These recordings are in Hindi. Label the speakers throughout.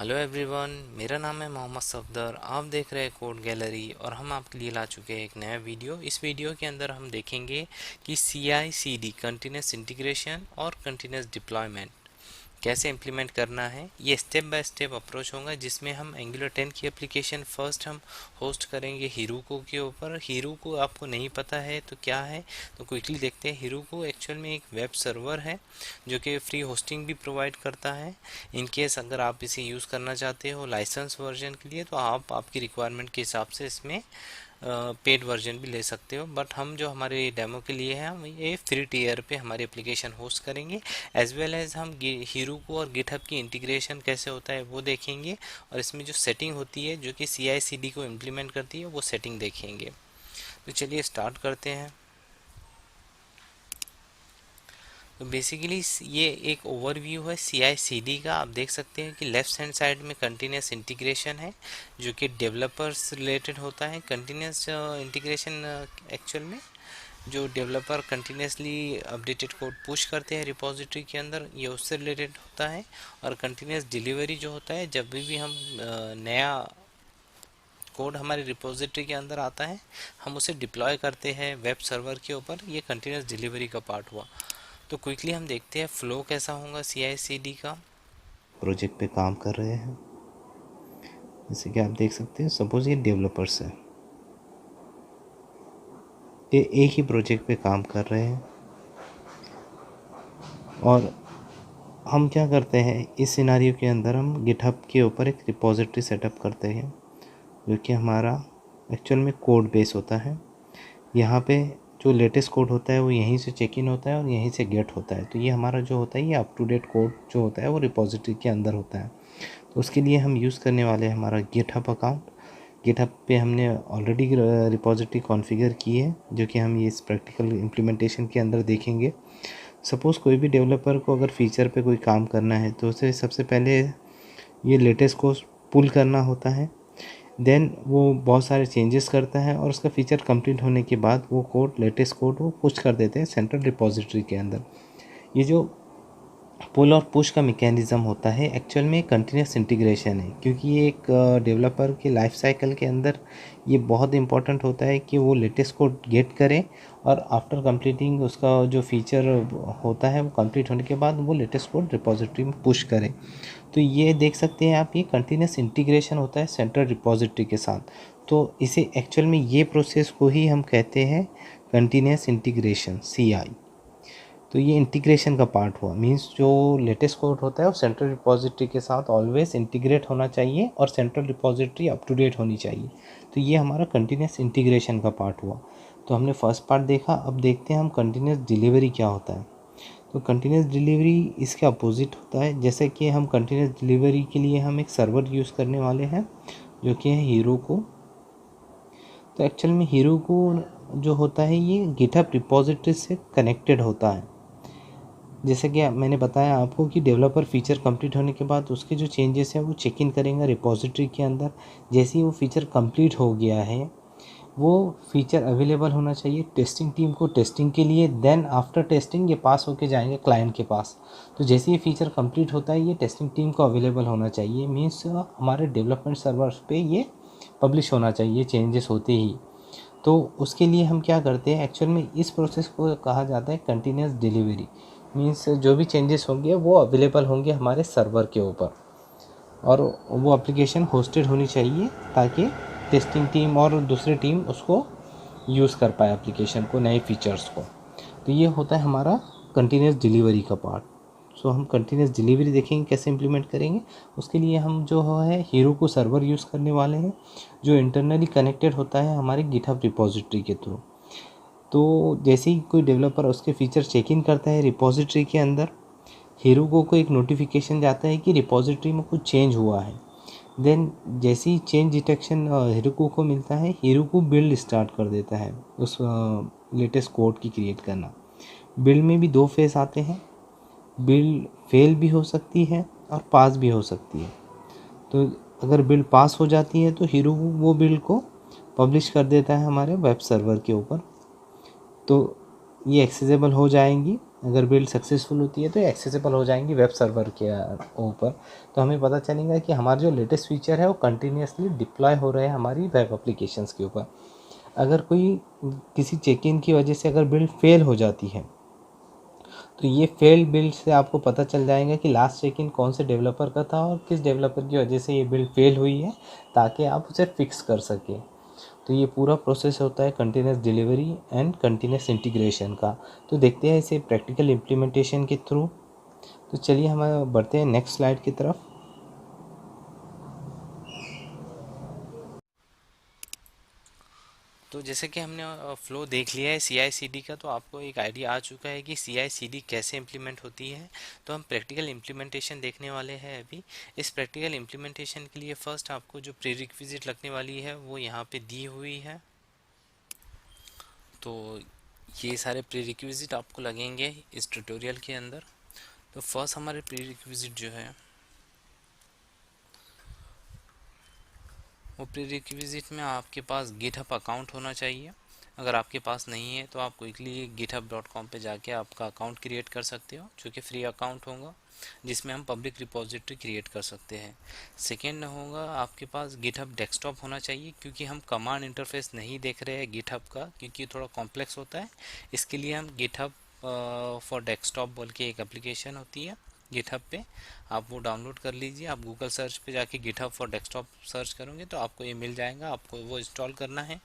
Speaker 1: हेलो एवरीवन, मेरा नाम है मोहम्मद सफदर। आप देख रहे हैं कोड गैलरी और हम आपके लिए ला चुके हैं एक नया वीडियो। इस वीडियो के अंदर हम देखेंगे कि CI/CD कंटिन्यूस इंटीग्रेशन और कंटिन्यूस डिप्लॉयमेंट कैसे इम्प्लीमेंट करना है। ये स्टेप बाय स्टेप अप्रोच होगा जिसमें हम एंगुलर 10 की एप्लीकेशन फर्स्ट हम होस्ट करेंगे हीरोको के ऊपर। हीरोको आपको नहीं पता है तो क्या है, तो क्विकली देखते हैं। हीरोको एक्चुअल में एक वेब सर्वर है जो कि फ्री होस्टिंग भी प्रोवाइड करता है। इन केस अगर आप इसे यूज़ करना चाहते हो लाइसेंस वर्जन के लिए तो आप आपकी रिक्वायरमेंट के हिसाब से इसमें पेड वर्जन भी ले सकते हो। बट हम जो हमारे डेमो के लिए हैं हम ये फ्री टीयर पे हमारी एप्लीकेशन होस्ट करेंगे। एज वेल एज हम हीरोको और गिटहब की इंटीग्रेशन कैसे होता है वो देखेंगे, और इसमें जो सेटिंग होती है जो कि CI/CD को इम्प्लीमेंट करती है वो सेटिंग देखेंगे। तो चलिए स्टार्ट करते हैं। तो बेसिकली ये एक ओवरव्यू है CI/CD का। आप देख सकते हैं कि लेफ्ट हैंड साइड में कंटिन्यूस इंटीग्रेशन है जो कि डेवलपर्स रिलेटेड होता है। कंटिन्यूस इंटीग्रेशन एक्चुअल में जो developer continuously updated code push करते हैं रिपोजिटरी के अंदर, ये उससे रिलेटेड होता है। और कंटिन्यूस डिलीवरी जो होता है, जब भी हम नया कोड हमारे रिपोजिटरी के अंदर आता है हम उसे डिप्लॉय करते हैं वेब सर्वर के ऊपर। ये कंटिन्यूस डिलीवरी का पार्ट हुआ। तो क्विकली हम देखते हैं फ्लो कैसा होगा CI/CD का। प्रोजेक्ट पे काम कर रहे हैं, जैसे कि आप देख सकते हैं। सपोज ये डेवलपर्स है, ये एक ही प्रोजेक्ट पे काम कर रहे हैं। और हम क्या करते हैं इस सिनारियो के अंदर, हम गिटहब के ऊपर एक रिपोजिटरी सेटअप करते हैं जो कि हमारा एक्चुअल में कोड बेस होता है। यहाँ पे जो लेटेस्ट कोड होता है वो यहीं से चेक इन होता है और यहीं से गेट होता है। तो ये हमारा जो होता है ये अप टू डेट कोड जो होता है वो रिपोजिटरी के अंदर होता है। तो उसके लिए हम यूज़ करने वाले हैं हमारा गिटहब अकाउंट। गिटहब पे हमने ऑलरेडी रिपोजिटरी कॉन्फ़िगर की है जो कि हम ये इस प्रैक्टिकल इम्प्लीमेंटेशन के अंदर देखेंगे। सपोज़ कोई भी डेवलपर को अगर फीचर पे कोई काम करना है तो उसे सबसे पहले ये लेटेस्ट को पुल करना होता है। देन वो बहुत सारे चेंजेस करता है और उसका फीचर कंप्लीट होने के बाद वो कोड, लेटेस्ट कोड वो पुश कर देते हैं सेंट्रल रिपोजिटरी के अंदर। ये जो पुल और पुश का मैकेनिज़्म होता है एक्चुअल में कंटिन्यूस इंटीग्रेशन है, क्योंकि ये एक डेवलपर के लाइफ साइकिल के अंदर ये बहुत इंपॉर्टेंट होता है कि वो लेटेस्ट कोड गेट करे और आफ्टर कंप्लीटिंग उसका जो फीचर होता है वो कंप्लीट होने के बाद वो लेटेस्ट कोड रिपोजिटरी में पुश करे। तो ये देख सकते हैं आप, ये कंटिन्यूस इंटीग्रेशन होता है सेंट्रल रिपोजिटरी के साथ। तो इसे एक्चुअल में ये प्रोसेस को ही हम कहते हैं कंटिन्यूस इंटीग्रेशन CI। तो ये इंटीग्रेशन का पार्ट हुआ, मींस जो लेटेस्ट कोड होता है वो सेंट्रल रिपोजिटरी के साथ ऑलवेज इंटीग्रेट होना चाहिए और central repository up to date होनी चाहिए। तो ये हमारा कंटिन्यूस इंटीग्रेशन का पार्ट हुआ। तो हमने फर्स्ट पार्ट देखा, अब देखते हैं हम कंटिन्यूस डिलीवरी क्या होता है। तो कंटिन्यूस डिलीवरी इसके अपोजिट होता है। जैसे कि हम कंटिन्यूस डिलीवरी के लिए हम एक सर्वर यूज़ करने वाले हैं जो कि है हीरोको। तो एक्चुअल में हीरोको जो होता है ये गिटहब रिपोजिटरी से कनेक्टेड होता है। जैसे कि मैंने बताया आपको कि डेवलपर फीचर कंप्लीट होने के बाद उसके जो चेंजेस हैं वो चेक इन करेंगे रिपोजिटरी के अंदर। जैसे ही वो फीचर कंप्लीट हो गया है वो फीचर अवेलेबल होना चाहिए टेस्टिंग टीम को टेस्टिंग के लिए। देन आफ्टर टेस्टिंग ये पास होके जाएंगे क्लाइंट के पास। तो जैसे ही फीचर कंप्लीट होता है ये टेस्टिंग टीम को अवेलेबल होना चाहिए, मीन्स हमारे डेवलपमेंट सर्वर्स पे ये पब्लिश होना चाहिए चेंजेस होते ही। तो उसके लिए हम क्या करते हैं, एक्चुअल में इस प्रोसेस को कहा जाता है कंटिन्यूस डिलीवरी। मीन्स जो भी चेंजेस होंगे वो अवेलेबल होंगे हमारे सर्वर के ऊपर और वो एप्लीकेशन होस्टेड होनी चाहिए ताकि टेस्टिंग टीम और दूसरी टीम उसको यूज़ कर पाए एप्लीकेशन को, नए फीचर्स को। तो ये होता है हमारा कंटिन्यूस डिलीवरी का पार्ट। सो हम कंटिन्यूस डिलीवरी देखेंगे कैसे इम्प्लीमेंट करेंगे। उसके लिए हम जो है हीरो को सर्वर यूज़ करने वाले हैं जो इंटरनली कनेक्टेड होता है हमारे गिटहब रिपोजिटरी के थ्रू। तो जैसे ही कोई डेवलपर उसके फीचर चेक इन करता है रिपोजिटरी के अंदर, हीरोको को एक नोटिफिकेशन जाता है कि रिपोजिटरी में कुछ चेंज हुआ है। देन जैसे ही चेंज डिटेक्शन हीरोको को मिलता है, हीरोको बिल्ड स्टार्ट कर देता है उस लेटेस्ट कोड की क्रिएट करना। बिल्ड में भी दो फेस आते हैं, बिल्ड फेल भी हो सकती है और पास भी हो सकती है। तो अगर बिल्ड पास हो जाती है तो हीरोको वो बिल्ड को पब्लिश कर देता है हमारे वेब सर्वर के ऊपर। तो ये एक्सेसिबल हो जाएंगी अगर बिल्ड सक्सेसफुल होती है तो एक्सेसिबल हो जाएंगी वेब सर्वर के ऊपर। तो हमें पता चलेगा कि हमारा जो लेटेस्ट फीचर है वो कंटिन्यूसली डिप्लॉय हो रहे हैं हमारी वेब एप्लीकेशंस के ऊपर। अगर कोई किसी चेक इन की वजह से अगर बिल्ड फेल हो जाती है तो ये फेल्ड बिल्ड से आपको पता चल जाएगा कि लास्ट चेक इन कौन से डेवलपर का था और किस डेवलपर की वजह से ये बिल्ड फेल हुई है, ताकि आप उसे फिक्स कर सकें। तो ये पूरा प्रोसेस होता है continuous delivery and continuous integration का। तो देखते हैं इसे प्रैक्टिकल इम्प्लीमेंटेशन के थ्रू। तो चलिए हम बढ़ते हैं नेक्स्ट स्लाइड की तरफ।
Speaker 2: तो जैसे कि हमने फ्लो देख लिया है सी आई सी डी का, तो आपको एक आइडिया आ चुका है कि सी आई सी डी कैसे इम्प्लीमेंट होती है। तो हम प्रैक्टिकल इम्प्लीमेंटेशन देखने वाले हैं अभी। इस प्रैक्टिकल इम्प्लीमेंटेशन के लिए फ़र्स्ट आपको जो प्री रिक्विजिट लगने वाली है वो यहाँ पे दी हुई है। तो ये सारे प्री रिक्विजिट आपको लगेंगे इस ट्यूटोरियल के अंदर। तो फर्स्ट हमारे प्री रिक्विजिट जो है वो प्री रिक्विजिट में आपके पास गिटहब अकाउंट होना चाहिए। अगर आपके पास नहीं है तो आप क्विकली github.com पे जाके आपका अकाउंट क्रिएट कर सकते हो, जो कि फ्री अकाउंट होगा जिसमें हम पब्लिक रिपोजिटरी क्रिएट कर सकते हैं। सेकेंड होगा आपके पास गिटहब डेस्कटॉप होना चाहिए, क्योंकि हम कमांड इंटरफेस नहीं देख रहे हैं गिटहब का, क्योंकि थोड़ा कॉम्प्लेक्स होता है। इसके लिए हम गिटहब फॉर डेस्कटॉप बोल के एक एप्लीकेशन होती है गिटहब पे, आप वो डाउनलोड कर लीजिए। आप गूगल सर्च पे जाके गिटहब फॉर डेस्कटॉप सर्च करोगे तो आपको ये मिल जाएगा, आपको वो इंस्टॉल करना है।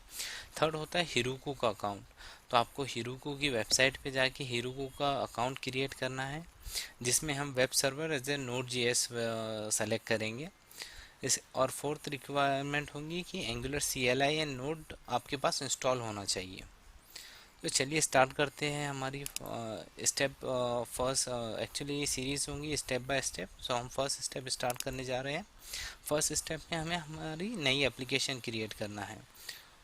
Speaker 2: थर्ड होता है हिरुको का अकाउंट। तो आपको हिरुको की वेबसाइट पे जाके हिरुको का अकाउंट क्रिएट करना है, जिसमें हम web server as a node J S select करेंगे। इस और फोर्थ रिक्वायरमेंट होगी कि angular C L I and node आपके पास इंस्टॉल होना चाहिए। तो चलिए स्टार्ट करते हैं हमारी स्टेप फर्स्ट। एक्चुअली ये सीरीज़ होंगी स्टेप बाय स्टेप, सो हम फर्स्ट स्टेप स्टार्ट करने जा रहे हैं। फर्स्ट स्टेप में हमें हमारी नई एप्लीकेशन क्रिएट करना है।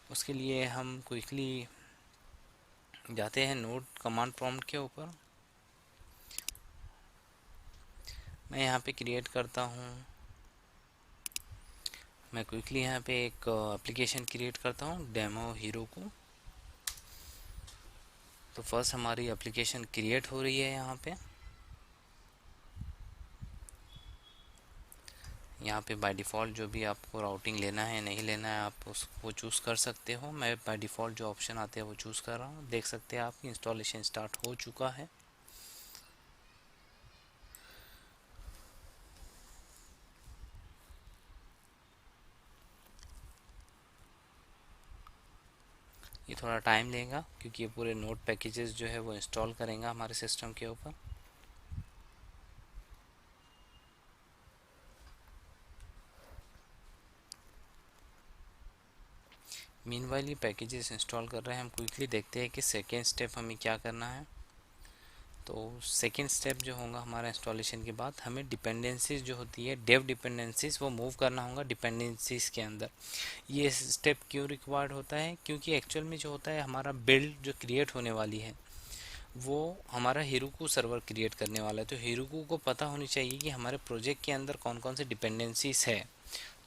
Speaker 2: उसके लिए हम क्विकली जाते हैं नोड कमांड प्रॉम्प्ट के ऊपर। मैं यहाँ पे क्रिएट करता हूँ, मैं क्विकली यहाँ पे एक एप्लीकेशन क्रिएट करता हूँ डेमो हीरो को। तो फर्स्ट हमारी एप्लीकेशन क्रिएट हो रही है यहाँ पे। यहाँ पे बाय डिफ़ॉल्ट जो भी आपको राउटिंग लेना है नहीं लेना है आप उसको चूज़ कर सकते हो। मैं बाय डिफ़ॉल्ट जो ऑप्शन आते हैं वो चूज़ कर रहा हूँ। देख सकते हैं आपकी इंस्टॉलेशन स्टार्ट हो चुका है। ये थोड़ा टाइम लेगा क्योंकि ये पूरे नोड पैकेजेस जो है वो इंस्टॉल करेंगे हमारे सिस्टम के ऊपर। मीनवाइल ये पैकेजेस इंस्टॉल कर रहे हैं, हम क्विकली देखते हैं कि सेकेंड स्टेप हमें क्या करना है। तो सेकेंड स्टेप जो होगा हमारा इंस्टॉलेशन के बाद, हमें डिपेंडेंसीज जो होती है डेव डिपेंडेंसीज वो मूव करना होगा डिपेंडेंसीज के अंदर। ये स्टेप क्यों रिक्वायर्ड होता है, क्योंकि एक्चुअल में जो होता है हमारा बिल्ड जो क्रिएट होने वाली है वो हमारा हेरोकू सर्वर क्रिएट करने वाला है। तो हेरोकू को पता होनी चाहिए कि हमारे प्रोजेक्ट के अंदर कौन कौन से डिपेंडेंसीज है।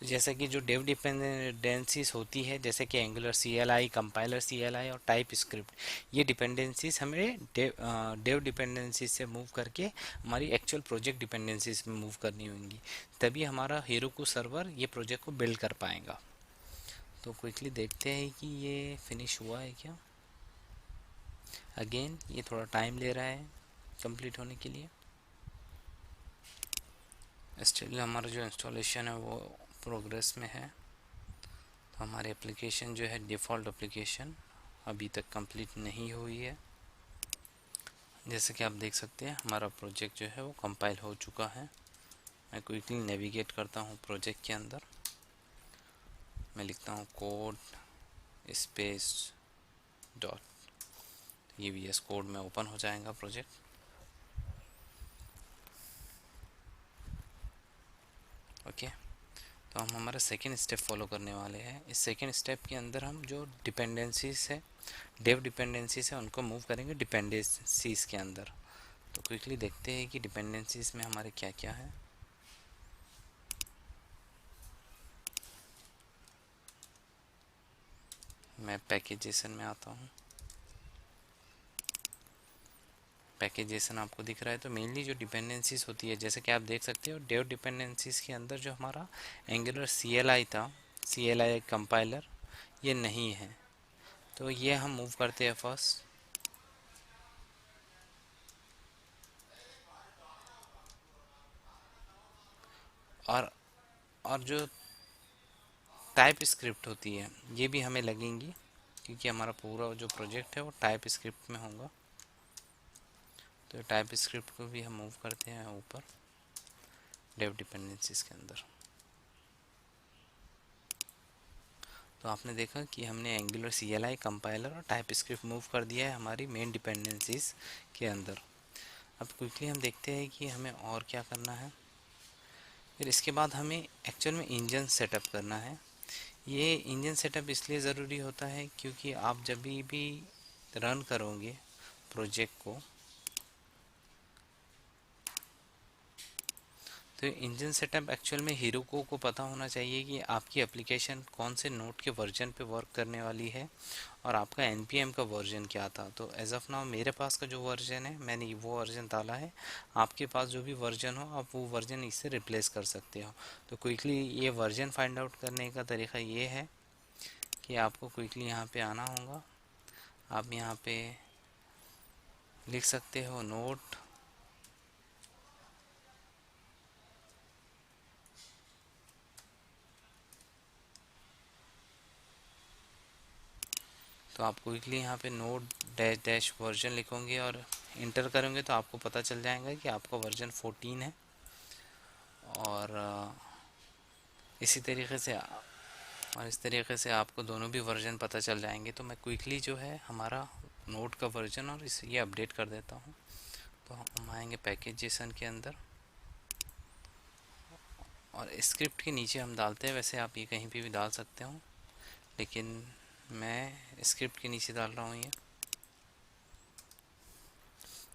Speaker 2: तो जैसे कि जो डेव डिपेंडेंसीज होती है, जैसे कि angular C L I, compiler C L I और टाइप स्क्रिप्ट, ये डिपेंडेंसीज हमें डेव डिपेंडेंसीज से मूव करके हमारी एक्चुअल प्रोजेक्ट डिपेंडेंसीज में मूव करनी होंगी, तभी हमारा हेरोकू सर्वर ये प्रोजेक्ट को बिल्ड कर पाएगा। तो क्विकली देखते हैं कि ये फिनिश हुआ है क्या। अगेन ये थोड़ा टाइम ले रहा है कंप्लीट होने के लिए। स्टिल हमारा जो इंस्टॉलेशन है वो प्रोग्रेस में है। तो हमारी एप्लीकेशन जो है डिफ़ॉल्ट एप्लीकेशन अभी तक कंप्लीट नहीं हुई है। जैसे कि आप देख सकते हैं हमारा प्रोजेक्ट जो है वो कंपाइल हो चुका है। मैं क्विकली नेविगेट करता हूँ प्रोजेक्ट के अंदर। मैं लिखता हूँ कोड स्पेस डॉट ये वी एस कोड में ओपन हो जाएगा प्रोजेक्ट। ओके, तो हम हमारा सेकेंड स्टेप फॉलो करने वाले हैं। इस सेकेंड स्टेप के अंदर हम जो डिपेंडेंसीज है डेव डिपेंडेंसीज है उनको मूव करेंगे डिपेंडेंसीज के अंदर। तो क्विकली देखते हैं कि डिपेंडेंसीज में हमारे क्या क्या है। मैं पैकेजेशन में आता हूँ। पैकेज जेसन आपको दिख रहा है। तो मेनली जो डिपेंडेंसीज होती है, जैसे कि आप देख सकते हो डेव डिपेंडेंसीज के अंदर जो हमारा एंगुलर CLI था, CLI कंपाइलर, ये नहीं है। तो ये हम मूव करते हैं फर्स्ट, और जो टाइप स्क्रिप्ट होती है ये भी हमें लगेंगी, क्योंकि हमारा पूरा जो प्रोजेक्ट है वो टाइप स्क्रिप्ट में होगा। तो टाइप स्क्रिप्ट को भी हम मूव करते हैं ऊपर डेव डिपेंडेंसीज के अंदर। तो आपने देखा कि हमने एंगुलर CLI कंपाइलर और टाइप स्क्रिप्ट मूव कर दिया है हमारी मेन डिपेंडेंसीज के अंदर। अब क्विकली हम देखते हैं कि हमें और क्या करना है। फिर इसके बाद हमें एक्चुअल में इंजन सेटअप करना है। ये इंजन सेटअप इसलिए ज़रूरी होता है क्योंकि आप जब भी रन करोगे प्रोजेक्ट को, तो इंजन सेटअप एक्चुअल में हीरोको को पता होना चाहिए कि आपकी एप्लीकेशन कौन से नोट के वर्जन पे वर्क करने वाली है और आपका NPM का वर्जन क्या था। तो एज ऑफ नाउ मेरे पास का जो वर्जन है मैंने वो वर्जन डाला है। आपके पास जो भी वर्जन हो आप वो वर्जन इससे रिप्लेस कर सकते हो। तो क्विकली ये वर्जन फाइंड आउट करने का तरीका ये है कि आपको क्विकली यहाँ पे आना होगा। आप यहाँ पे लिख सकते हो नोट, तो आप क्विकली यहाँ पे नोट डैश डैश वर्जन लिखोगे और इंटर करोगे तो आपको पता चल जाएगा कि आपका वर्जन 14 है। और इस तरीके से आपको दोनों भी वर्जन पता चल जाएंगे। तो मैं क्विकली जो है हमारा नोट का वर्जन और ये अपडेट कर देता हूँ। तो हम आएंगे पैकेज जेसन के अंदर और स्क्रिप्ट के नीचे हम डालते हैं। वैसे आप ये कहीं पे भी डाल सकते हो, लेकिन मैं स्क्रिप्ट के नीचे डाल रहा हूँ ये।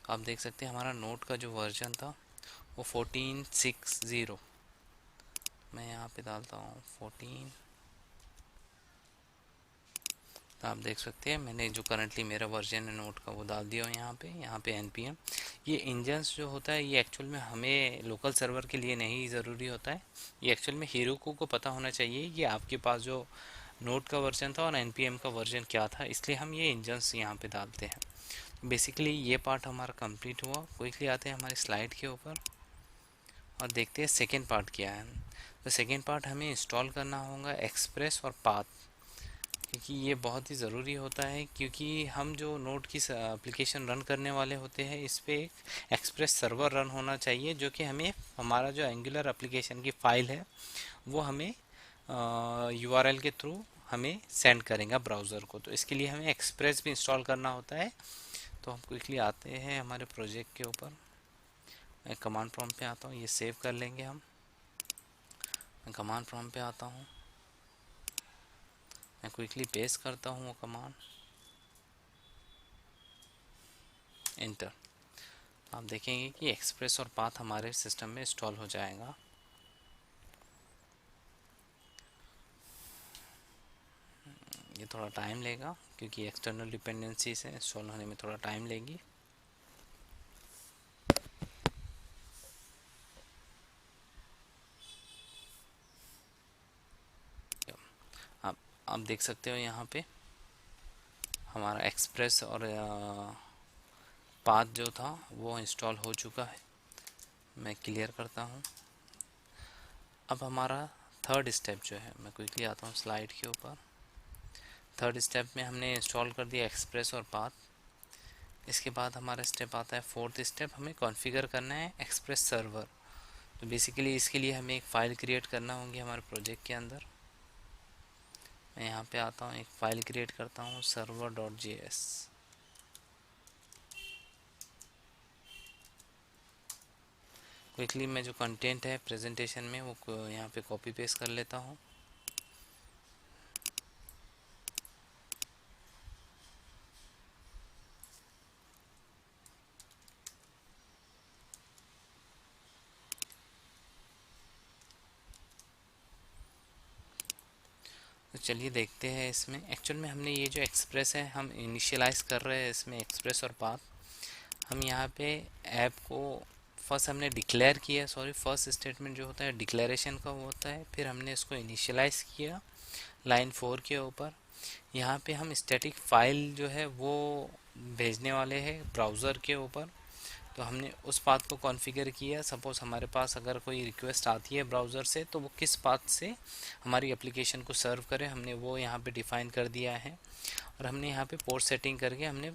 Speaker 2: आप देख सकते हैं हमारा नोट का जो वर्जन था वो 14.60। मैं यहाँ पे डालता हूँ 14। तो आप देख सकते हैं मैंने जो करंटली मेरा वर्जन है नोट का वो डाल दिया यहाँ पे NPM। ये इंजन्स जो होता है ये एक्चुअल में हमें लोकल सर्वर के लिए नहीं ज़रूरी होता है। ये एक्चुअल में हीरोको को पता होना चाहिए कि आपके पास जो नोट का वर्जन था और NPM का वर्जन क्या था, इसलिए हम ये इंजन्स यहाँ पे डालते हैं। बेसिकली ये पार्ट हमारा कंप्लीट हुआ। क्विकली आते हैं हमारी स्लाइड के ऊपर और देखते हैं सेकेंड पार्ट क्या है। तो सेकेंड पार्ट हमें इंस्टॉल करना होगा एक्सप्रेस और पाथ, क्योंकि ये बहुत ही ज़रूरी होता है। क्योंकि हम जो नोट की एप्लीकेशन रन करने वाले होते हैं इस पर एक एक्सप्रेस सर्वर रन होना चाहिए, जो कि हमें हमारा जो एंगुलर एप्लीकेशन की फ़ाइल है वो हमें URL के थ्रू हमें सेंड करेंगे ब्राउज़र को। तो इसके लिए हमें एक्सप्रेस भी इंस्टॉल करना होता है। तो हम क्विकली आते हैं हमारे प्रोजेक्ट के ऊपर, मैं कमांड प्रॉम्प्ट पे आता हूँ, ये सेव कर लेंगे हम। मैं कमांड प्रॉम्प्ट पे आता हूँ, मैं क्विकली पेस्ट करता हूँ वो कमांड, इंटर। आप देखेंगे कि एक्सप्रेस और पाथ हमारे सिस्टम में इंस्टॉल हो जाएगा। ये थोड़ा टाइम लेगा क्योंकि एक्सटर्नल डिपेंडेंसी से इंस्टॉल होने में थोड़ा टाइम लेगी। आप देख सकते हो यहाँ पे हमारा एक्सप्रेस और पाथ जो था वो इंस्टॉल हो चुका है। मैं क्लियर करता हूँ। अब हमारा थर्ड स्टेप जो है, मैं क्विकली आता हूँ स्लाइड के ऊपर। थर्ड स्टेप में हमने इंस्टॉल कर दिया एक्सप्रेस और पाथ। इसके बाद हमारा स्टेप आता है फोर्थ स्टेप, हमें कॉन्फ़िगर करना है एक्सप्रेस सर्वर। तो बेसिकली इसके लिए हमें एक फ़ाइल क्रिएट करना होगी हमारे प्रोजेक्ट के अंदर। मैं यहाँ पे आता हूँ, एक फ़ाइल क्रिएट करता हूँ server.js। क्विकली मैं जो कंटेंट है प्रेजेंटेशन में वो यहाँ पे कॉपी पेस्ट कर लेता हूँ। तो चलिए देखते हैं इसमें एक्चुअल में हमने ये जो एक्सप्रेस है हम इनिशियलाइज़ कर रहे हैं इसमें एक्सप्रेस और पाथ। हम यहाँ पे ऐप को फर्स्ट हमने डिक्लेयर किया, सॉरी फर्स्ट स्टेटमेंट जो होता है डिक्लेरेशन का वो होता है, फिर हमने इसको इनिशियलाइज किया लाइन 4 के ऊपर। यहाँ पे हम स्टैटिक फाइल जो है वो भेजने वाले हैं ब्राउज़र के ऊपर, तो हमने उस पाथ को कॉन्फ़िगर किया। सपोज़ हमारे पास अगर कोई रिक्वेस्ट आती है ब्राउज़र से तो वो किस पाथ से हमारी एप्लीकेशन को सर्व करे, हमने वो यहाँ पे डिफ़ाइन कर दिया है। और हमने यहाँ पे पोर्ट सेटिंग करके हमने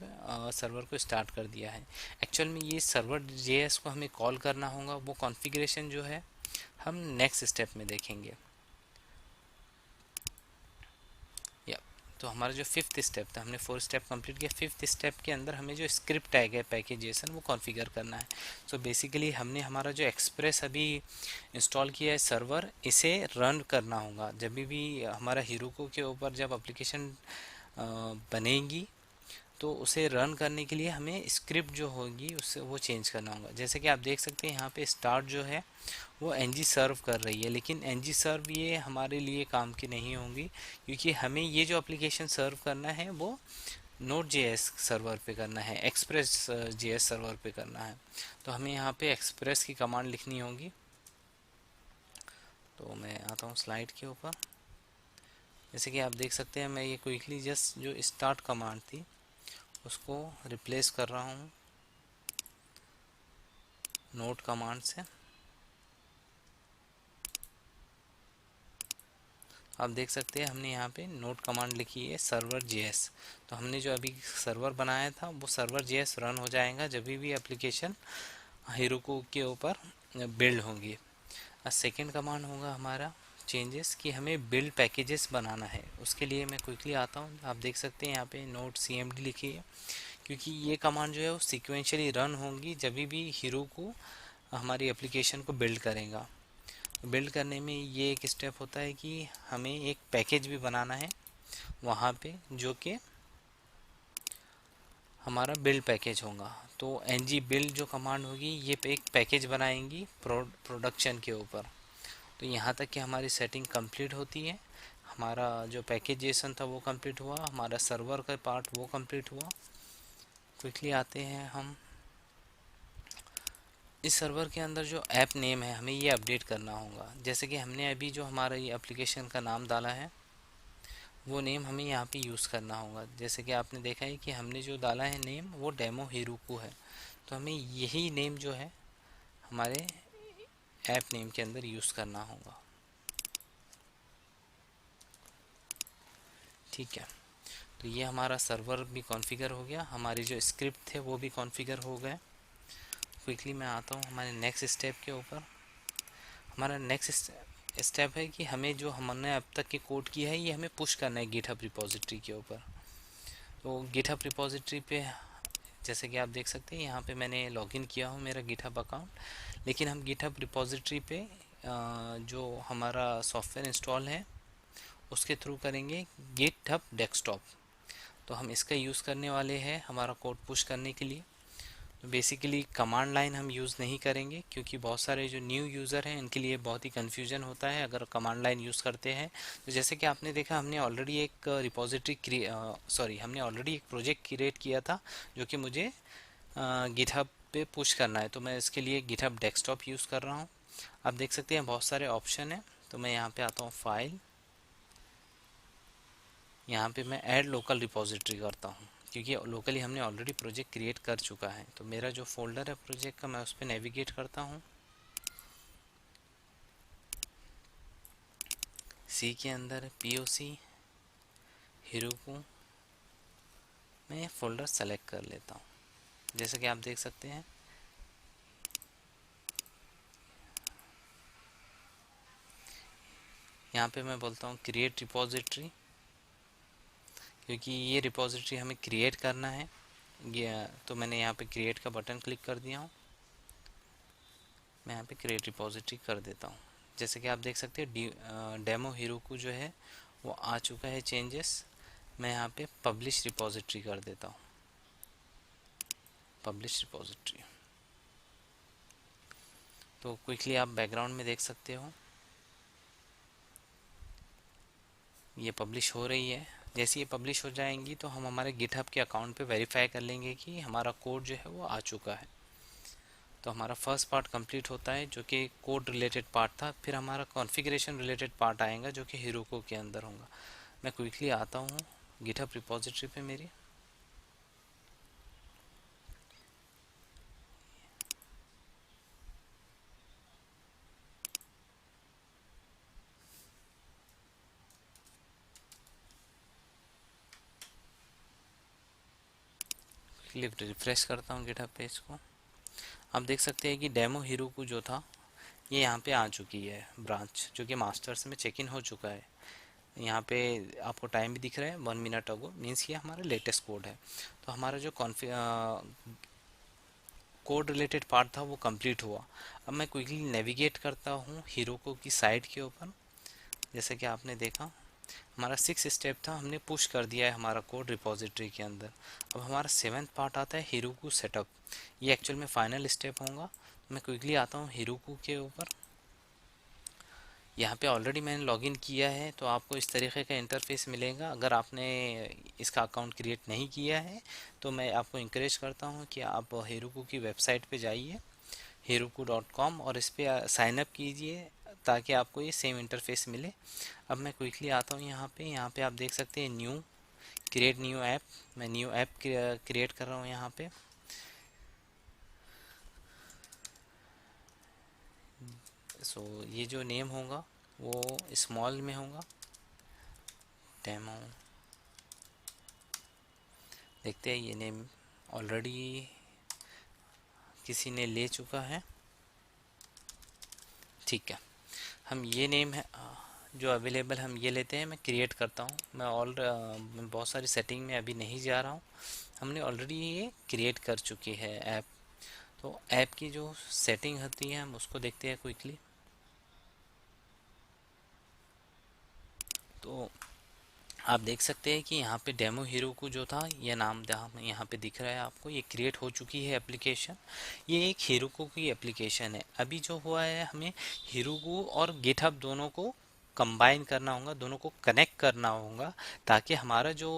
Speaker 2: सर्वर को स्टार्ट कर दिया है। एक्चुअल में ये सर्वर जेएस को हमें कॉल करना होगा, वो कॉन्फ़िगरेशन जो है हम नेक्स्ट स्टेप में देखेंगे। या तो हमारा जो फिफ्थ स्टेप था, हमने 4 स्टेप कंप्लीट किया। फिफ्थ स्टेप के अंदर हमें जो स्क्रिप्ट टैग है पैकेज जेसन वो कॉन्फ़िगर करना है। सो बेसिकली हमने हमारा जो एक्सप्रेस अभी इंस्टॉल किया है सर्वर, इसे रन करना होगा। जब भी हमारा हीरोको के ऊपर जब एप्लीकेशन बनेगी तो उसे रन करने के लिए हमें स्क्रिप्ट जो होगी उससे वो चेंज करना होगा। जैसे कि आप देख सकते हैं यहाँ पे स्टार्ट जो है वो ng सर्व कर रही है, लेकिन ng सर्व ये हमारे लिए काम की नहीं होंगी, क्योंकि हमें ये जो एप्लीकेशन सर्व करना है वो नोड जेएस सर्वर पे करना है, एक्सप्रेस जेएस सर्वर पे करना है। तो हमें यहाँ पे एक्सप्रेस की कमांड लिखनी होगी। तो मैं आता हूँ स्लाइड के ऊपर। जैसे कि आप देख सकते हैं मैं ये क्विकली जस्ट जो स्टार्ट कमांड थी उसको रिप्लेस कर रहा हूँ नोट कमांड से। आप देख सकते हैं हमने यहाँ पे नोट कमांड लिखी है सर्वर जेएस। तो हमने जो अभी सर्वर बनाया था वो सर्वर जेएस रन हो जाएगा जब भी एप्लीकेशन हीरोको के ऊपर बिल्ड होंगी। और सेकेंड कमांड होगा हमारा चेंजेस, कि हमें बिल्ड पैकेजेस बनाना है। उसके लिए मैं क्विकली आता हूँ। आप देख सकते हैं यहाँ पे नोट cmd लिखी है, क्योंकि ये कमांड जो है वो सिक्वेंशली रन होंगी जब भी हीरोको हमारी एप्लीकेशन को बिल्ड करेगा। बिल्ड करने में ये एक स्टेप होता है कि हमें एक पैकेज भी बनाना है वहाँ पे, जो कि हमारा बिल्ड पैकेज होगा। तो ng बिल्ड जो कमांड होगी ये एक पैकेज बनाएंगी प्रोडक्शन के ऊपर। तो यहाँ तक कि हमारी सेटिंग कंप्लीट होती है। हमारा जो पैकेजेशन था वो कंप्लीट हुआ, हमारा सर्वर का पार्ट वो कंप्लीट हुआ। क्विकली आते हैं हम इस सर्वर के अंदर जो ऐप नेम है हमें ये अपडेट करना होगा। जैसे कि हमने अभी जो हमारा ये एप्लीकेशन का नाम डाला है वो नेम हमें यहाँ पे यूज़ करना होगा। जैसे कि आपने देखा है कि हमने जो डाला है नेम वो डेमो हीरोको है, तो हमें यही नेम जो है हमारे ऐप नेम के अंदर यूज़ करना होगा। ठीक है, तो ये हमारा सर्वर भी कॉन्फ़िगर हो गया, हमारी जो स्क्रिप्ट थे वो भी कॉन्फ़िगर हो गए। क्विकली मैं आता हूँ हमारे नेक्स्ट स्टेप के ऊपर। हमारा नेक्स्ट स्टेप है कि हमें जो हमने अब तक के कोड किया है ये हमें पुश करना है गिटहब रिपोजिटरी के ऊपर। तो गिटहब रिपोजिटरी पे जैसे कि आप देख सकते हैं यहाँ पे मैंने लॉगिन किया हूँ मेरा गिटहब अकाउंट, लेकिन हम गिटहब रिपोजिटरी पे जो हमारा सॉफ्टवेयर इंस्टॉल है उसके थ्रू करेंगे गिटहब डेस्कटॉप। तो हम इसका यूज़ करने वाले हैं हमारा कोड पुश करने के लिए। तो बेसिकली कमांड लाइन हम यूज़ नहीं करेंगे, क्योंकि बहुत सारे जो न्यू यूज़र हैं इनके लिए बहुत ही कन्फ्यूजन होता है अगर कमांड लाइन यूज़ करते हैं। तो जैसे कि आपने देखा हमने ऑलरेडी एक हमने ऑलरेडी एक प्रोजेक्ट क्रिएट किया था जो कि मुझे गिटहब पे पुश करना है। तो मैं इसके लिए गिटहब डेस्कटॉप यूज़ कर रहा हूँ। आप देख सकते हैं बहुत सारे ऑप्शन हैं। तो मैं यहाँ पे आता हूँ फाइल, यहाँ पे मैं ऐड लोकल रिपोजिटरी करता हूँ, क्योंकि लोकली हमने ऑलरेडी प्रोजेक्ट क्रिएट कर चुका है। तो मेरा जो फोल्डर है प्रोजेक्ट का मैं उस पर नेविगेट करता हूँ। सी के अंदर POC हीरोको मैं फोल्डर सेलेक्ट कर लेता हूँ। जैसे कि आप देख सकते हैं यहाँ पे मैं बोलता हूँ क्रिएट रिपोजिटरी, क्योंकि ये रिपोजिटरी हमें क्रिएट करना है। तो मैंने यहाँ पे क्रिएट का बटन क्लिक कर दिया हूँ। मैं यहाँ पे क्रिएट रिपोजिटरी कर देता हूँ। जैसे कि आप देख सकते हैं डेमो हीरोको जो है वो आ चुका है चेंजेस। मैं यहाँ पे पब्लिश रिपोजिटरी कर देता हूँ, पब्लिश रिपोजिटरी। तो क्विकली आप बैकग्राउंड में देख सकते हो ये पब्लिश हो रही है। जैसे ये पब्लिश हो जाएंगी तो हम हमारे गिटहब के अकाउंट पे वेरीफाई कर लेंगे कि हमारा कोड जो है वो आ चुका है। तो हमारा फर्स्ट पार्ट कंप्लीट होता है जो कि कोड रिलेटेड पार्ट था। फिर हमारा कॉन्फ़िगरेशन रिलेटेड पार्ट आएगा जो कि हीरोको के अंदर होगा। मैं क्विकली आता हूँ गिटहब रिपोजिटरी पे मेरी। रिफ्रेश करता हूँ गिटहब पेज को। आप देख सकते हैं कि डेमो हीरोको जो था ये यहाँ पे आ चुकी है ब्रांच, जो कि मास्टर्स में चेक इन हो चुका है। यहाँ पे आपको टाइम भी दिख रहा है 1 मिनट अगो, मीन्स ये हमारा लेटेस्ट कोड है। तो हमारा जो कोड रिलेटेड पार्ट था वो कंप्लीट हुआ। अब मैं क्विकली नेविगेट करता हूँ हीरोको की साइट के ऊपर। जैसे कि आपने देखा हमारा 6 स्टेप था, हमने पुश कर दिया है हमारा कोड रिपोजिटरी के अंदर। अब हमारा 7th पार्ट आता है हीरोको सेटअप। ये एक्चुअल में फाइनल स्टेप होगा। मैं क्विकली आता हूँ हीरोको के ऊपर। यहाँ पे ऑलरेडी मैंने लॉगिन किया है तो आपको इस तरीके का इंटरफेस मिलेगा। अगर आपने इसका अकाउंट क्रिएट नहीं किया है तो मैं आपको इंकरेज करता हूँ कि आप हीरोको की वेबसाइट पे जाइए heroku.com और इस पर साइन अप कीजिए ताकि आपको ये सेम इंटरफेस मिले। अब मैं क्विकली आता हूँ यहाँ पे आप देख सकते हैं न्यू क्रिएट न्यू ऐप। मैं न्यू ऐप क्रिएट कर रहा हूँ यहाँ पे। सो ये जो नेम होगा वो स्मॉल में होगा, डेमो। देखते हैं ये नेम ऑलरेडी किसी ने ले चुका है। ठीक है, हम ये नेम है जो अवेलेबल हम ये लेते हैं। मैं क्रिएट करता हूँ। मैं बहुत सारी सेटिंग में अभी नहीं जा रहा हूँ। हमने ऑलरेडी ये क्रिएट कर चुकी है ऐप। तो ऐप की जो सेटिंग होती है हम उसको देखते हैं क्विकली। तो आप देख सकते हैं कि यहाँ पे डेमो हीरोको जो था ये नाम यहाँ पे दिख रहा है आपको। ये क्रिएट हो चुकी है एप्लीकेशन। ये एक हीरोको की एप्लीकेशन है। अभी जो हुआ है हमें हीरोको और गिटहब दोनों को कंबाइन करना होगा, दोनों को कनेक्ट करना होगा ताकि हमारा जो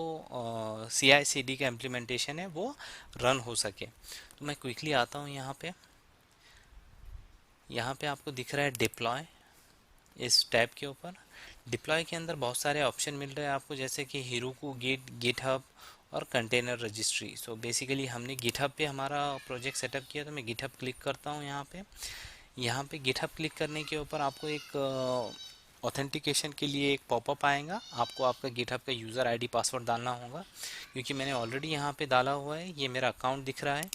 Speaker 2: CI/CD का इम्प्लीमेंटेशन है वो रन हो सके। तो मैं क्विकली आता हूँ यहाँ पे। यहाँ पे आपको दिख रहा है डिप्लॉय। इस टैब के ऊपर डिप्लॉय के अंदर बहुत सारे ऑप्शन मिल रहे हैं आपको, जैसे कि हीरोको, गिटहब और कंटेनर रजिस्ट्री। सो बेसिकली हमने गिटहब पे हमारा प्रोजेक्ट सेटअप किया तो मैं गिटहब क्लिक करता हूँ यहाँ पे। यहाँ पे गिटहब क्लिक करने के ऊपर आपको एक ऑथेंटिकेशन के लिए एक पॉपअप आएगा। आपको आपका गिटहब का यूज़र आईडी पासवर्ड डालना होगा, क्योंकि मैंने ऑलरेडी यहाँ पे डाला हुआ है। ये मेरा अकाउंट दिख रहा है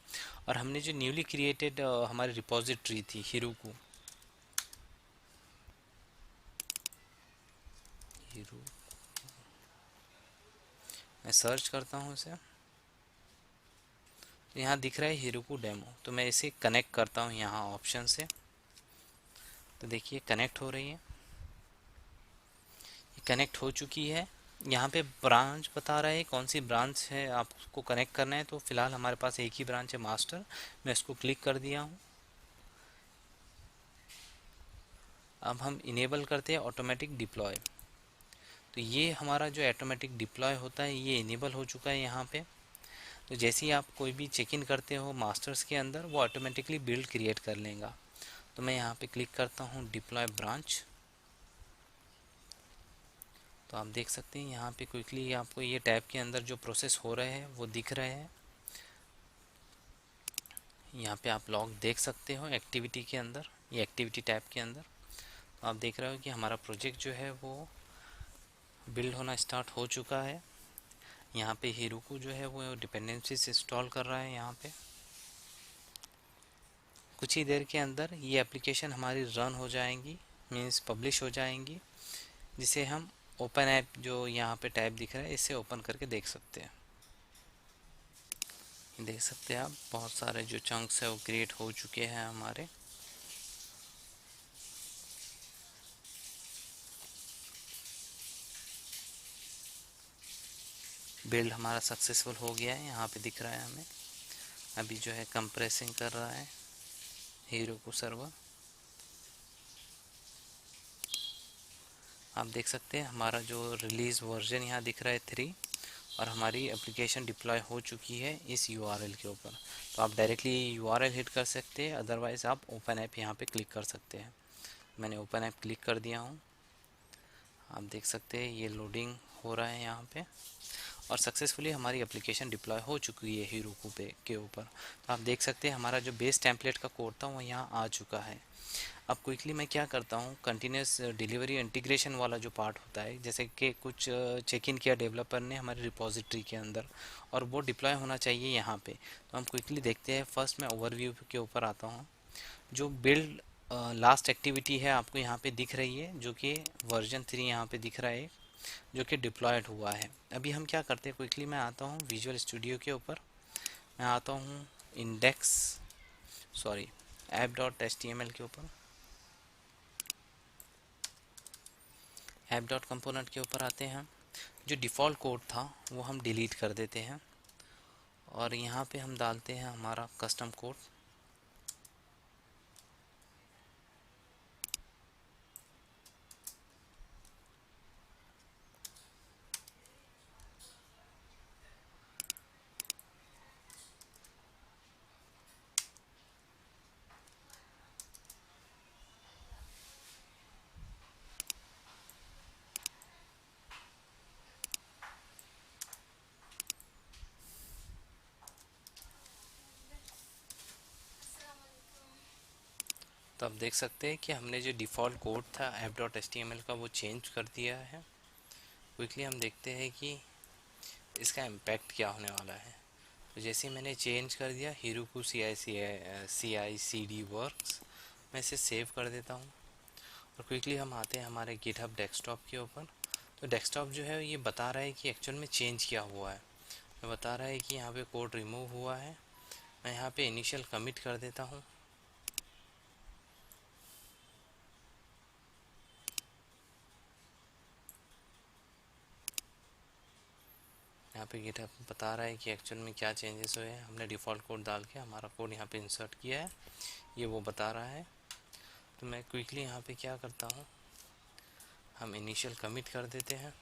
Speaker 2: और हमने जो न्यूली क्रिएटेड हमारी रिपोजिटरी थी हीरोको, हीरो मैं सर्च करता हूँ इसे। तो यहाँ दिख रहा है हीरोको डेमो। तो मैं इसे कनेक्ट करता हूँ यहाँ ऑप्शन से। तो देखिए कनेक्ट हो रही है, ये कनेक्ट हो चुकी है। यहाँ पे ब्रांच बता रहा है कौन सी ब्रांच है आपको कनेक्ट करना है। तो फिलहाल हमारे पास एक ही ब्रांच है, मास्टर। मैं इसको क्लिक कर दिया हूँ। अब हम इनेबल करते हैं ऑटोमेटिक डिप्लॉय। तो ये हमारा जो ऑटोमेटिक डिप्लॉय होता है ये इनेबल हो चुका है यहाँ पे। तो जैसे ही आप कोई भी चेक इन करते हो मास्टर्स के अंदर, वो ऑटोमेटिकली बिल्ड क्रिएट कर लेगा। तो मैं यहाँ पे क्लिक करता हूँ डिप्लॉय ब्रांच। तो आप देख सकते हैं यहाँ पे क्विकली आपको ये टैब के अंदर जो प्रोसेस हो रहे हैं वो दिख रहे हैं। यहाँ पे आप लॉग देख सकते हो एक्टिविटी के अंदर, ये एक्टिविटी टैब के अंदर। तो आप देख रहे हो कि हमारा प्रोजेक्ट जो है वो बिल्ड होना स्टार्ट हो चुका है। यहाँ पे हीरोको जो है वो डिपेंडेंसीज इंस्टॉल कर रहा है। यहाँ पे कुछ ही देर के अंदर ये एप्लीकेशन हमारी रन हो जाएंगी, मीन्स पब्लिश हो जाएंगी, जिसे हम ओपन ऐप जो यहाँ पे टैब दिख रहा है इससे ओपन करके देख सकते हैं। देख सकते हैं आप बहुत सारे जो चंक्स है वो क्रिएट हो चुके हैं हमारे। बिल्ड हमारा सक्सेसफुल हो गया है, यहाँ पे दिख रहा है हमें। अभी जो है कंप्रेसिंग कर रहा है हीरोको सर्वर। आप देख सकते हैं हमारा जो रिलीज़ वर्जन यहाँ दिख रहा है 3, और हमारी एप्लीकेशन डिप्लॉय हो चुकी है इस यूआरएल के ऊपर। तो आप डायरेक्टली यूआरएल हिट कर सकते हैं, अदरवाइज़ आप ओपन ऐप यहाँ पे क्लिक कर सकते हैं। मैंने ओपन ऐप क्लिक कर दिया हूँ। आप देख सकते हैं ये लोडिंग हो रहा है यहाँ पे, और सक्सेसफुली हमारी एप्लीकेशन डिप्लॉय हो चुकी है हीरोकू पे के ऊपर। तो आप देख सकते हैं हमारा जो बेस टेम्पलेट का कोड था वो यहाँ आ चुका है। अब क्विकली मैं क्या करता हूँ, कंटिन्यूस डिलीवरी इंटीग्रेशन वाला जो पार्ट होता है, जैसे कि कुछ चेक इन किया डेवलपर ने हमारे रिपोजिटरी के अंदर और वो डिप्लॉय होना चाहिए यहाँ पे। तो हम क्विकली देखते हैं। फर्स्ट मैं ओवरव्यू के ऊपर आता हूँ। जो बिल्ड लास्ट एक्टिविटी है आपको यहाँ पे दिख रही है, जो कि वर्जन 3 यहाँ पे दिख रहा है, जो कि डिप्लॉयड हुआ है। अभी हम क्या करते हैं, क्विकली मैं आता हूँ विजुअल स्टूडियो के ऊपर, मैं आता हूँ index sorry app dot H T M L के ऊपर, ऐप डॉट कंपोनेंट के ऊपर आते हैं। जो डिफ़ॉल्ट कोड था वो हम डिलीट कर देते हैं और यहाँ पे हम डालते हैं हमारा कस्टम कोड। तो आप देख सकते हैं कि हमने जो डिफ़ॉल्ट कोड था app dot H T M L का वो चेंज कर दिया है। क्विकली हम देखते हैं कि इसका इम्पैक्ट क्या होने वाला है। तो जैसे ही मैंने चेंज कर दिया हीरोकू सी आई सी डी वर्क्स, मैं इसे सेव कर देता हूँ और क्विकली हम आते हैं हमारे गिटहब डेस्कटॉप के ऊपर। तो डेस्कटॉप जो है ये बता रहा है कि एक्चुअल में चेंज क्या हुआ है। ये बता रहा है कि यहाँ पे कोड रिमूव हुआ है। मैं यहाँ पे इनिशियल कमिट कर देता हूँ। यहाँ पे गिटहब बता रहा है कि एक्चुअल में क्या चेंजेस हुए हैं। हमने डिफ़ॉल्ट कोड डाल के हमारा कोड यहाँ पे इंसर्ट किया है, ये वो बता रहा है। तो मैं क्विकली यहाँ पे क्या करता हूँ, हम इनिशियल कमिट कर देते हैं,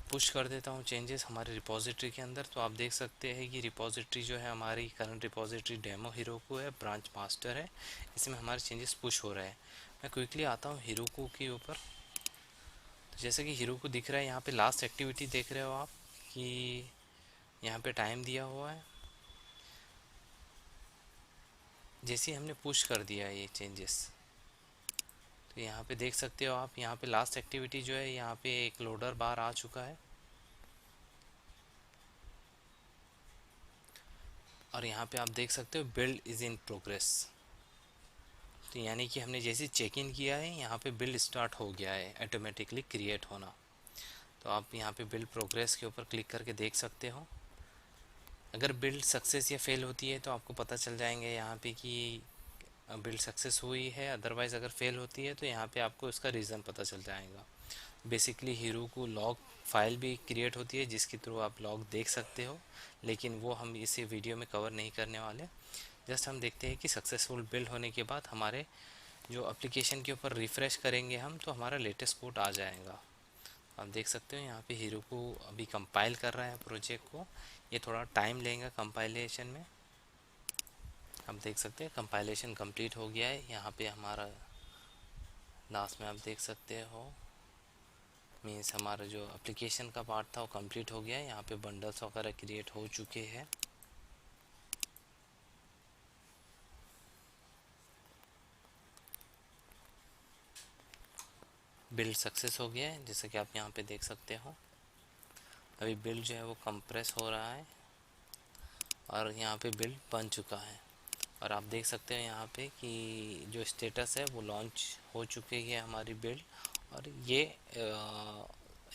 Speaker 2: पुश कर देता हूँ चेंजेस हमारे रिपॉजिटरी के अंदर। तो आप देख सकते हैं कि रिपॉजिटरी जो है हमारी करंट रिपॉजिटरी डेमो हीरोकू है, ब्रांच मास्टर है, इसमें हमारे चेंजेस पुश हो रहे हैं। मैं क्विकली आता हूँ हीरोकू के ऊपर। तो जैसे कि हीरोकू दिख रहा है यहाँ पे लास्ट एक्टिविटी देख रहे हो आप कि यहाँ पे टाइम दिया हुआ है। जैसे ही हमने पुश कर दिया ये चेंजेस, तो यहाँ पे देख सकते हो आप, यहाँ पे लास्ट एक्टिविटी जो है यहाँ पे एक लोडर बार आ चुका है और यहाँ पे आप देख सकते हो बिल्ड इज़ इन प्रोग्रेस। तो यानी कि हमने जैसे चेक इन किया है यहाँ पे बिल्ड स्टार्ट हो गया है ऑटोमेटिकली क्रिएट होना। तो आप यहाँ पे बिल्ड प्रोग्रेस के ऊपर क्लिक करके देख सकते हो। अगर बिल्ड सक्सेस या फेल होती है तो आपको पता चल जाएंगे यहाँ पे कि बिल्ड सक्सेस हुई है, अदरवाइज़ अगर फेल होती है तो यहाँ पे आपको इसका रीज़न पता चल जाएगा। बेसिकली हीरोकू लॉग फाइल भी क्रिएट होती है जिसके थ्रू आप लॉग देख सकते हो, लेकिन वो हम इसी वीडियो में कवर नहीं करने वाले। जस्ट हम देखते हैं कि सक्सेसफुल बिल्ड होने के बाद हमारे जो एप्लीकेशन के ऊपर रिफ़्रेश करेंगे हम तो हमारा लेटेस्ट कोड आ जाएगा। आप देख सकते हो यहाँ पे हीरोकू अभी कंपाइल कर रहा है प्रोजेक्ट को, ये थोड़ा टाइम लेगा कंपाइलेशन में। आप देख सकते हैं कंपाइलेशन कंप्लीट हो गया है। यहाँ पे हमारा लास्ट में आप देख सकते हो मीन्स हमारा जो एप्लीकेशन का पार्ट था वो कंप्लीट हो गया है। यहाँ पे बंडल्स वगैरह क्रिएट हो चुके हैं। बिल्ड सक्सेस हो गया है जैसे कि आप यहाँ पे देख सकते हो। अभी बिल्ड जो है वो कंप्रेस हो रहा है और यहाँ पे बिल्ड बन चुका है। और आप देख सकते हैं यहाँ पे कि जो स्टेटस है वो लॉन्च हो चुकी है हमारी बिल्ड, और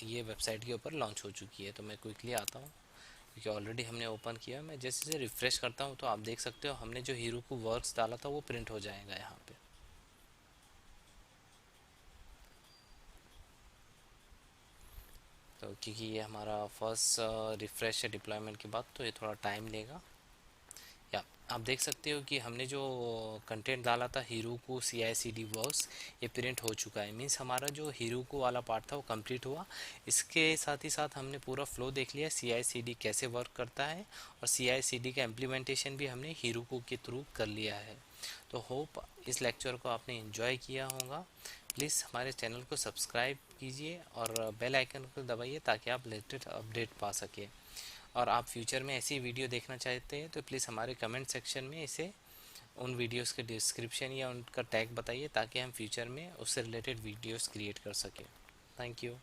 Speaker 2: ये वेबसाइट के ऊपर लॉन्च हो चुकी है। तो मैं क्विकली आता हूँ क्योंकि ऑलरेडी हमने ओपन किया। मैं जैसे जैसे रिफ़्रेश करता हूँ तो आप देख सकते हो हमने जो हीरोकू वर्क्स डाला था वो प्रिंट हो जाएगा यहाँ पे। तो क्योंकि ये हमारा फर्स्ट रिफ़्रेश है डिप्लॉयमेंट के बाद, तो ये थोड़ा टाइम लेगा। या आप देख सकते हो कि हमने जो कंटेंट डाला था हीरोकू CI/CD वर्क्स, ये प्रिंट हो चुका है। मीन्स हमारा जो हीरोकू वाला पार्ट था वो कंप्लीट हुआ। इसके साथ ही साथ हमने पूरा फ्लो देख लिया, CI/CD कैसे वर्क करता है, और CI/CD का इम्प्लीमेंटेशन भी हमने हीरोकू के थ्रू कर लिया है। तो होप इस लेक्चर को आपने एंजॉय किया होगा। प्लीज़ हमारे चैनल को सब्सक्राइब कीजिए और बेल आइकन को दबाइए ताकि आप लेटेस्ट अपडेट पा सकें। और आप फ्यूचर में ऐसी वीडियो देखना चाहते हैं तो प्लीज़ हमारे कमेंट सेक्शन में इसे उन वीडियोस के डिस्क्रिप्शन या उनका टैग बताइए ताकि हम फ्यूचर में उससे रिलेटेड वीडियोस क्रिएट कर सकें। Thank you.